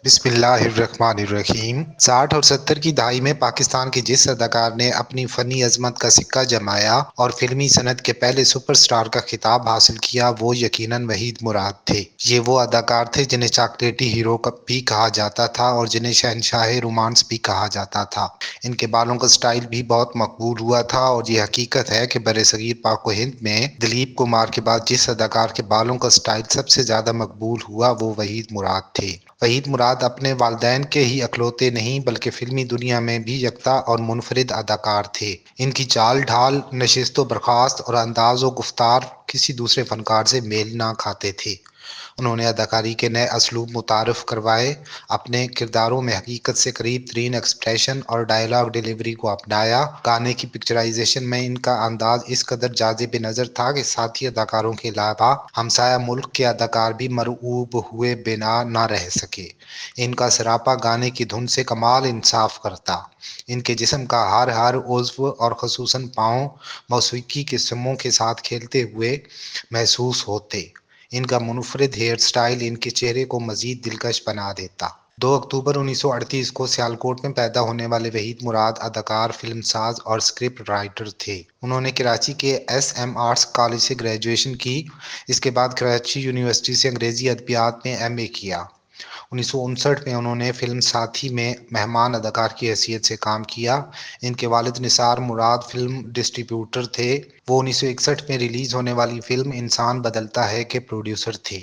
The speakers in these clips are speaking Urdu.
بسم اللہ الرحمن الرحیم۔ 60 اور 70 کی دہائی میں پاکستان کے جس اداکار نے اپنی فنی عظمت کا سکہ جمایا اور فلمی صنعت کے پہلے سپر سٹار کا خطاب حاصل کیا، وہ یقیناً وحید مراد تھے۔ یہ وہ اداکار تھے جنہیں چاکلیٹی ہیرو بھی کہا جاتا تھا اور جنہیں شہنشاہ رومانس بھی کہا جاتا تھا۔ ان کے بالوں کا سٹائل بھی بہت مقبول ہوا تھا، اور یہ حقیقت ہے کہ برصغیر پاک و ہند میں دلیپ کمار کے بعد جس اداکار کے بالوں کا سٹائل سب سے زیادہ مقبول ہوا، وہ وحید مراد تھے۔ وحید مراد اپنے والدین کے ہی اکلوتے نہیں بلکہ فلمی دنیا میں بھی یکتا اور منفرد اداکار تھے۔ ان کی چال ڈھال، نشست و برخاست اور انداز و گفتار کسی دوسرے فنکار سے میل نہ کھاتے تھے۔ انہوں نے اداکاری کے نئے اسلوب متعارف کروائے، اپنے کرداروں میں حقیقت سے قریب ترین ایکسپریشن اور ڈائیلاگ ڈیلیوری کو اپنایا۔ گانے کی پکچرائزیشن میں ان کا انداز اس قدر جاذب نظر تھا کہ ساتھی اداکاروں کے علاوہ ہمسایہ ملک کے اداکار بھی مرعوب ہوئے بنا نہ رہ سکے۔ ان کا سراپا گانے کی دھن سے کمال انصاف کرتا۔ ان کے جسم کا ہر عضو اور خصوصاً پاؤں موسیقی کے سموں کے ساتھ کھیلتے ہوئے محسوس ہوتے۔ ان کا منفرد ہیئر سٹائل ان کے چہرے کو مزید دلکش بنا دیتا۔ 2 اکتوبر 1938 کو سیالکوٹ میں پیدا ہونے والے وحید مراد اداکار، فلم ساز اور اسکرپٹ رائٹر تھے۔ انہوں نے کراچی کے ایس ایم آرٹس کالج سے گریجویشن کی۔ اس کے بعد کراچی یونیورسٹی سے انگریزی ادبیات میں ایم اے کیا۔ 1959 میں انہوں نے فلم ساتھی میں مہمان اداکار کی حیثیت سے کام کیا۔ ان کے والد نثار مراد فلم ڈسٹری بیوٹر تھے۔ وہ 1961 میں ریلیز ہونے والی فلم انسان بدلتا ہے کے پروڈیوسر تھے۔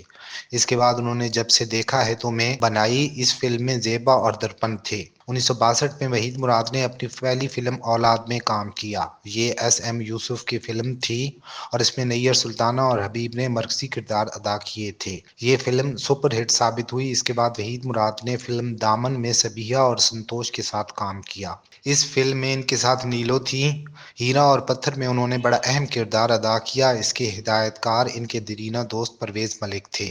اس کے بعد انہوں نے جب سے دیکھا ہے تو میں بنائی، اس فلم میں زیبا اور درپن تھے۔ 1962 میں وحید مراد نے اپنی پہلی فلم اولاد میں کام کیا۔ یہ ایس ایم یوسف کی فلم تھی اور اس میں نیّر سلطانہ اور حبیب نے مرکزی کردار ادا کیے تھے۔ یہ فلم سپر ہٹ ثابت ہوئی۔ اس کے بعد وحید مراد نے فلم دامن میں سبیہ اور سنتوش کے ساتھ کام کیا۔ اس فلم میں ان کے ساتھ نیلو تھیں۔ ہیرا اور پتھر میں انہوں نے بڑا اہم کردار ادا کیا۔ اس کے ہدایت کار ان کے دیرینہ دوست پرویز ملک تھے۔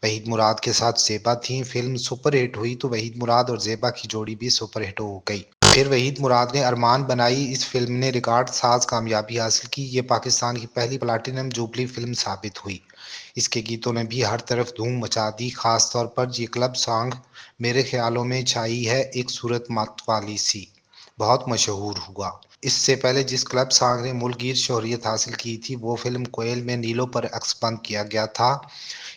وحید مراد کے ساتھ زیبا تھیں۔ فلم سپر ہٹ ہوئی تو وحید مراد اور زیبا کی جوڑی بھی سپر ہٹ ہو گئی۔ پھر وحید مراد نے ارمان بنائی۔ اس فلم نے ریکارڈ ساز کامیابی حاصل کی۔ یہ پاکستان کی پہلی پلاٹینم جوبلی فلم ثابت ہوئی۔ اس کے گیتوں نے بھی ہر طرف دھوم مچا دی۔ خاص طور پر یہ کلب سانگ میرے خیالوں میں چھائی ہے ایک صورت مات والی سی بہت مشہور ہوا۔ اس سے پہلے جس کلب سانگ نے ملک گیر شہرت حاصل کی تھی وہ فلم کوئل میں نیلو پر عکس بند کیا گیا تھا۔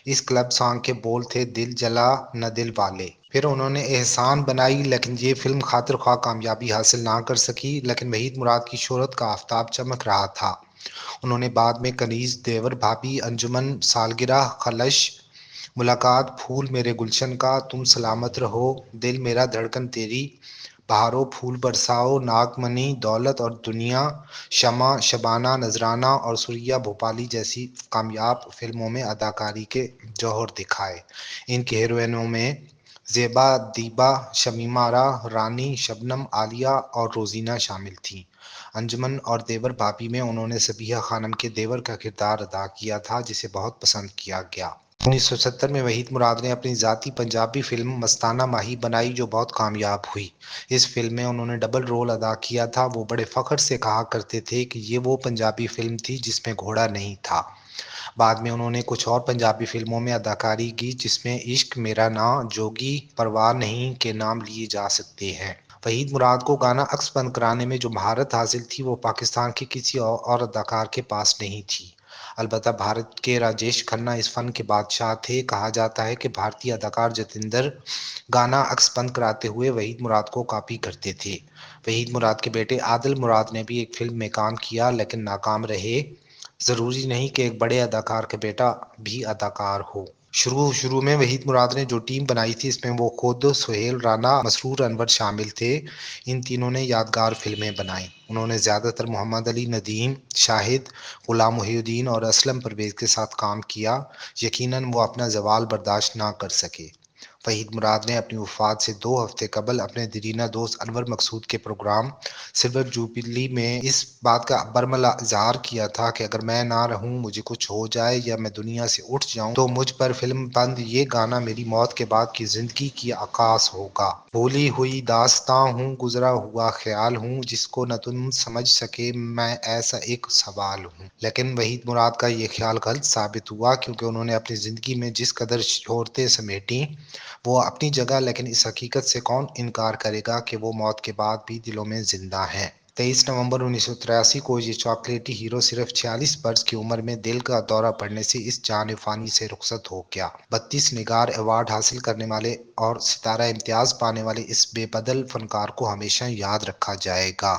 اس کلب سانگ کے بول تھے دل جلا نہ دل والے۔ پھر انہوں نے احسان بنائی لیکن یہ فلم خاطر خواہ کامیابی حاصل نہ کر سکی، لیکن وحید مراد کی شہرت کا آفتاب چمک رہا تھا۔ انہوں نے بعد میں کنیز، دیور بھابھی، انجمن، سالگرہ، خلش، ملاقات، پھول میرے گلشن کا، تم سلامت رہو، دل میرا دھڑکن تیری، بہارو پھول برساؤ، ناگ منی، دولت اور دنیا، شمع، شبانہ، نذرانہ اور سوریا بھوپالی جیسی کامیاب فلموں میں اداکاری کے جوہر دکھائے۔ ان کی ہیروئنوں میں زیبا، دیبا، شمیمہ آرا، رانی، شبنم، عالیہ اور روزینہ شامل تھیں۔ انجمن اور دیور بھابھی میں انہوں نے سبیہ خانم کے دیور کا کردار ادا کیا تھا جسے بہت پسند کیا گیا۔ 1970 میں وحید مراد نے اپنی ذاتی پنجابی فلم مستانہ ماہی بنائی جو بہت کامیاب ہوئی۔ اس فلم میں انہوں نے ڈبل رول ادا کیا تھا۔ وہ بڑے فخر سے کہا کرتے تھے کہ یہ وہ پنجابی فلم تھی جس میں گھوڑا نہیں تھا۔ بعد میں انہوں نے کچھ اور پنجابی فلموں میں اداکاری کی جس میں عشق میرا ناں، جوگی، پرواہ نہیں کے نام لیے جا سکتے ہیں۔ وحید مراد کو گانا عکس بند کرانے میں جو مہارت حاصل تھی وہ پاکستان کے کسی اور اداکار کے پاس نہیں تھی۔ البتہ بھارت کے راجیش کھنہ اس فن کے بادشاہ تھے۔ کہا جاتا ہے کہ بھارتی اداکار جتیندر گانا عکس بند کراتے ہوئے وحید مراد کو کاپی کرتے تھے۔ وحید مراد کے بیٹے عادل مراد نے بھی ایک فلم میں کام کیا لیکن ناکام رہے۔ ضروری نہیں کہ ایک بڑے اداکار کا بیٹا بھی اداکار ہو۔ شروع میں وحید مراد نے جو ٹیم بنائی تھی اس میں وہ خود، سہیل رانا، مسرور انور شامل تھے۔ ان تینوں نے یادگار فلمیں بنائیں۔ انہوں نے زیادہ تر محمد علی ندیم، شاہد، غلام محی الدین اور اسلم پرویز کے ساتھ کام کیا۔ یقیناً وہ اپنا زوال برداشت نہ کر سکے۔ وحید مراد نے اپنی وفات سے 2 ہفتے قبل اپنے دیرینہ دوست انور مقصود کے پروگرام سلور جوبلی میں اس بات کا برملا اظہار کیا تھا کہ اگر میں نہ رہوں، مجھے کچھ ہو جائے یا میں دنیا سے اٹھ جاؤں تو مجھ پر فلم بند یہ گانا میری موت کے بعد کی زندگی کی عکاس ہوگا۔ بھولی ہوئی داستاں ہوں، گزرا ہوا خیال ہوں، جس کو نہ تم سمجھ سکے میں ایسا ایک سوال ہوں۔ لیکن وحید مراد کا یہ خیال غلط ثابت ہوا کیونکہ انہوں نے اپنی زندگی میں جس قدر شہرتیں سمیٹیں وہ اپنی جگہ، لیکن اس حقیقت سے کون انکار کرے گا کہ وہ موت کے بعد بھی دلوں میں زندہ ہیں۔ 23 نومبر 1983 کو یہ چاکلیٹی ہیرو صرف 46 برس کی عمر میں دل کا دورہ پڑنے سے اس جان فانی سے رخصت ہو گیا۔ 32 نگار ایوارڈ حاصل کرنے والے اور ستارہ امتیاز پانے والے اس بے بدل فنکار کو ہمیشہ یاد رکھا جائے گا۔